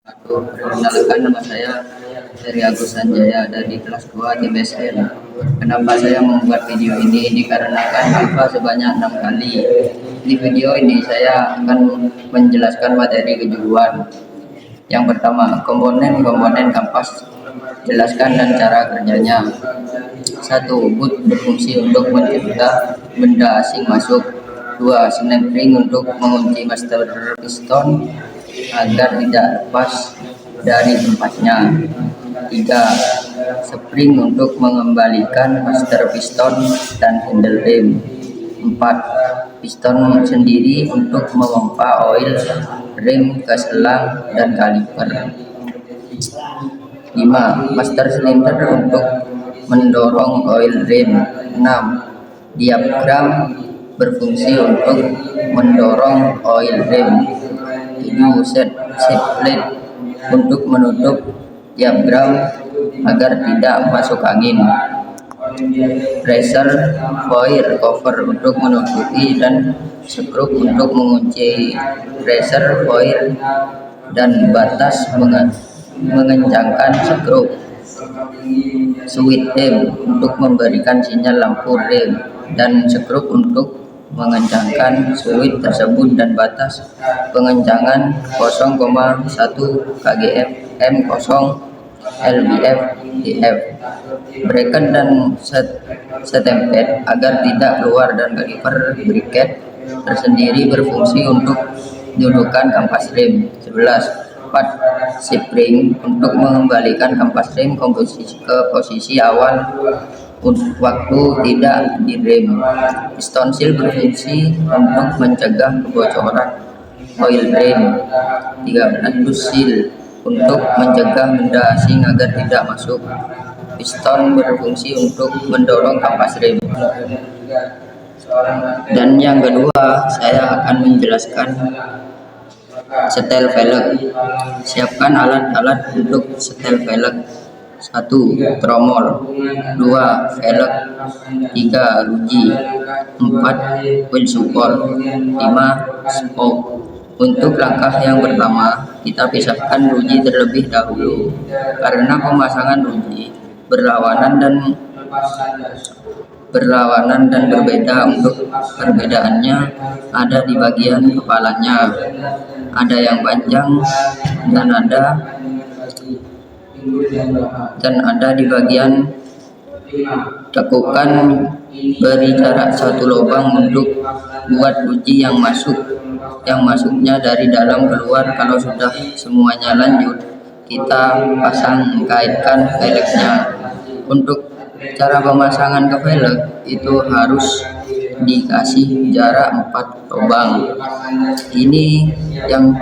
Perkenalkan, nama saya Heri Agus Sanjaya dari kelas 2 TBSN. Kenapa saya membuat video ini? Dikarenakan alfa sebanyak 6 kali. Di video ini saya akan menjelaskan materi kejuruan. Yang pertama, komponen kampas, jelaskan dan cara kerjanya. 1. Boot berfungsi untuk mencegah benda asing masuk. 2. Snap-ring untuk mengunci master piston agar tidak lepas dari tempatnya. 3. Spring untuk mengembalikan master piston dan handle rim. 4. Piston sendiri untuk memompa oil rim ke selang dan kaliper. 5. Master cylinder untuk mendorong oil rim. 6. Diaphragm berfungsi untuk mendorong oil rim. 7. Set plate untuk menutup diaphragm agar tidak masuk angin. Reservoir cover untuk menutupi dan skrup untuk mengunci reservoir dan batas mengencangkan skrup. Switch rim untuk memberikan sinyal lampu rim dan skrup untuk mengencangkan switch tersebut dan batas pengencangan 0,1 kgf M0 lbf df. Bracket dan setemped agar tidak keluar dan kaliper bracket tersendiri berfungsi untuk dudukan kampas rim. 11. Spring untuk mengembalikan kampas rim ke posisi awal waktu tidak direm. Piston seal berfungsi untuk mencegah kebocoran oil rim. 13. Loose seal untuk mencegah benda asing agar tidak masuk. Piston berfungsi untuk mendorong kampas rim. Dan yang kedua, saya akan menjelaskan setel velg. Siapkan alat-alat untuk setel velg. 1. Tromol. 2. Velg. 3. Ruji. 4. Wheel support. 5. Spoke. Untuk langkah yang pertama, kita pisahkan ruji terlebih dahulu karena pemasangan ruji berlawanan dan berbeda. Untuk perbedaannya ada di bagian kepalanya, ada yang panjang dan ada di bagian tekukan. Beri jarak 1 lubang untuk buat ruji yang masuknya dari dalam keluar. Kalau sudah semuanya lanjut, kita kaitkan velgnya. Untuk cara pemasangan ke velg itu harus dikasih jarak 4 lubang. Ini yang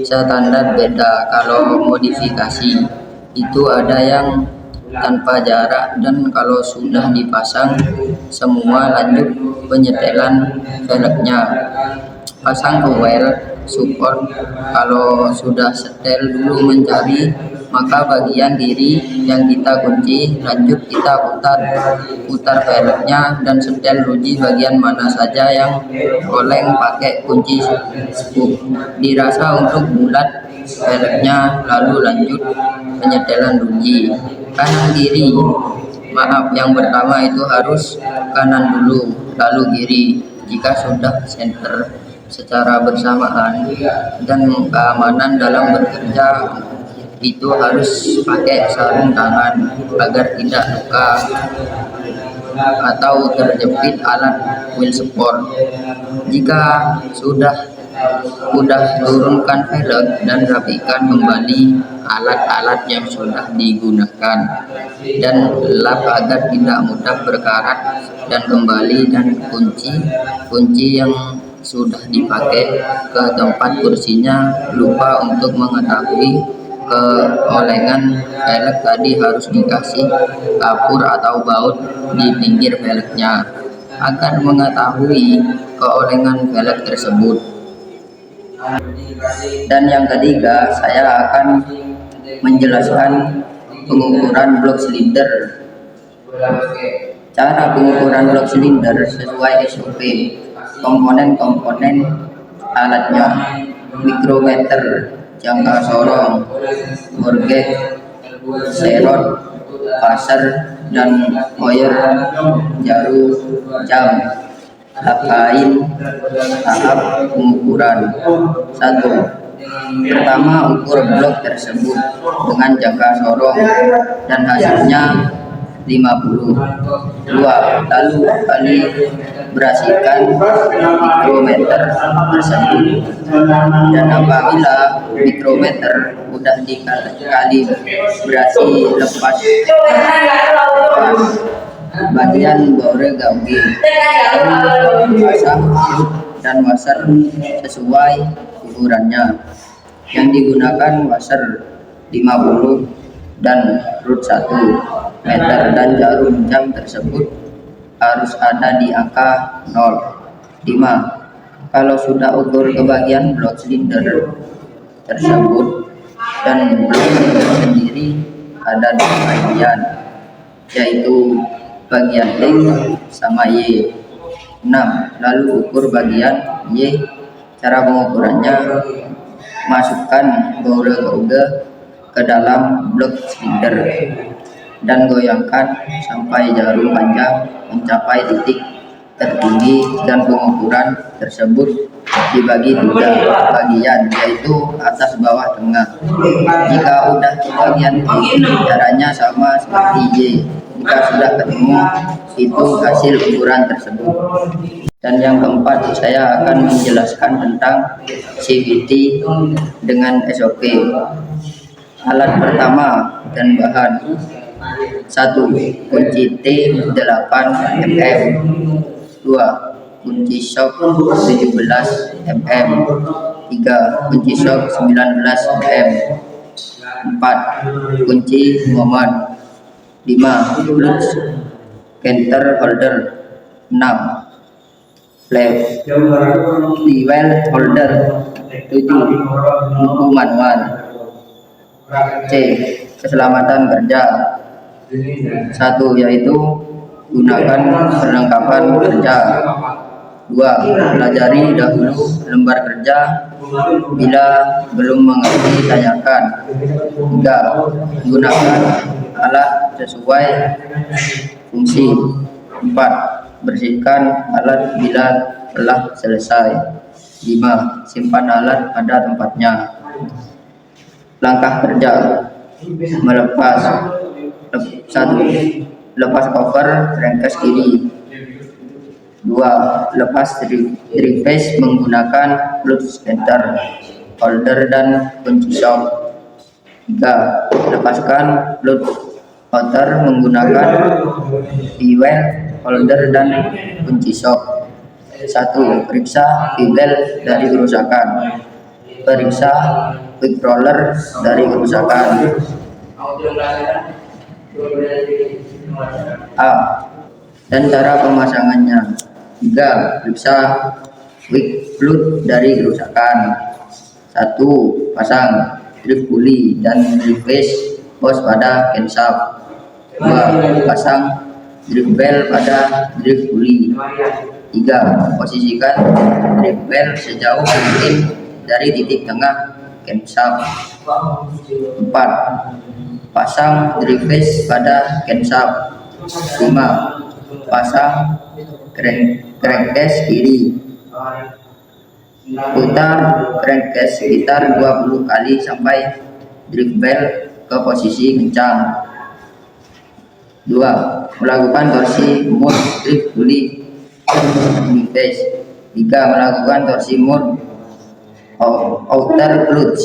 standar beda. Kalau modifikasi itu ada yang tanpa jarak, dan kalau sudah dipasang semua lanjut penyetelan velgnya. Pasang ke wheel support. Kalau sudah setel dulu mencari, maka bagian kiri yang kita kunci, lanjut kita putar velgnya dan setel ruji bagian mana saja yang oleng pakai kunci spook. Dirasa untuk bulat velgnya, lalu lanjut penyetelan ruji. Kanan kiri, yang pertama itu harus kanan dulu lalu kiri. Jika sudah center secara bersamaan, dan keamanan dalam bekerja itu harus pakai sarung tangan agar tidak luka atau terjepit alat wheel support. Jika sudah turunkan velg dan rapikan kembali alat-alat yang sudah digunakan dan lap agar tidak mudah berkarat dan kembali, dan kunci yang sudah dipakai ke tempat kursinya. Lupa untuk mengetahui keolengan velg tadi, harus dikasih kapur atau baut di pinggir velgnya agar mengetahui keolengan velg tersebut. Dan yang ketiga, saya akan menjelaskan pengukuran blok silinder. Cara pengukuran blok silinder sesuai SOP. Komponen alatnya: mikrometer, jangka sorong, morget, serot, pasar, dan koyer, jarum, jam. Lapain tahap pengukuran. 1. Pertama, ukur blok tersebut dengan jangka sorong dan hasilnya 50. 2. Lalu kalibrasikan mikrometer tersebut, dan apabila mikrometer sudah dikalibrasi, lepas bagian bore gauge, pasang loop dan washer sesuai ukurannya. Yang digunakan washer 50 dan root 1 meter, dan jarum jam tersebut harus ada di angka 0. 5. Kalau sudah ukur ke bagian blok silinder tersebut dan blok sendiri ada dua bagian, yaitu bagian X sama Y. 6. Lalu ukur bagian Y. Cara pengukurannya: masukkan gauge ke dalam blok silinder dan goyangkan sampai jarum panjang mencapai titik tertinggi, dan pengukuran tersebut dibagi 3 bagian, yaitu atas, bawah, tengah. Jika udah di bagian X, caranya sama seperti Y. Jika sudah ketemu, itu hasil ukuran tersebut. Dan yang keempat, saya akan menjelaskan tentang CVT dengan SOP. Alat pertama dan bahan: 1. Kunci T 8 mm. 2. Kunci shock 17 mm. 3. Kunci shock 19 mm. 4. Kunci Muhammad. 5. Clutch counter holder. 6. Flywheel holder. 7. Buku manual. C. Keselamatan kerja. 1. Yaitu gunakan perlengkapan kerja. 2. Pelajari dahulu lembar kerja, bila belum mengerti tanyakan. 3. Gunakan alat sesuai fungsi. 4. Bersihkan alat bila telah selesai. 5. Simpan alat pada tempatnya. Langkah kerja: melepas. 1. Lepas cover crankcase kiri. 2. Lepas triphase menggunakan clutch counter holder dan kunci shock. 3. Lepaskan clutch counter menggunakan flywheel holder dan kunci shock. 1. Periksa flywheel dari kerusakan. Periksa quick roller dari kerusakan. A. Dan cara pemasangannya: 3. Periksa quick plug dari kerusakan. 1. Pasang drive pulley dan triphase hose pada camshaft. 2. Pasang drive bell pada drive pulley. 3. Posisikan drive bell sejauh mungkin dari titik tengah camshaft. 4. Pasang triphase pada camshaft. 5. Pasang crankcase kiri. Putar crankcase sekitar 20 kali sampai drive bell ke posisi kencang. 2. Melakukan torsi mode drive pulley triphase. 3. Melakukan torsi mode outer clutch.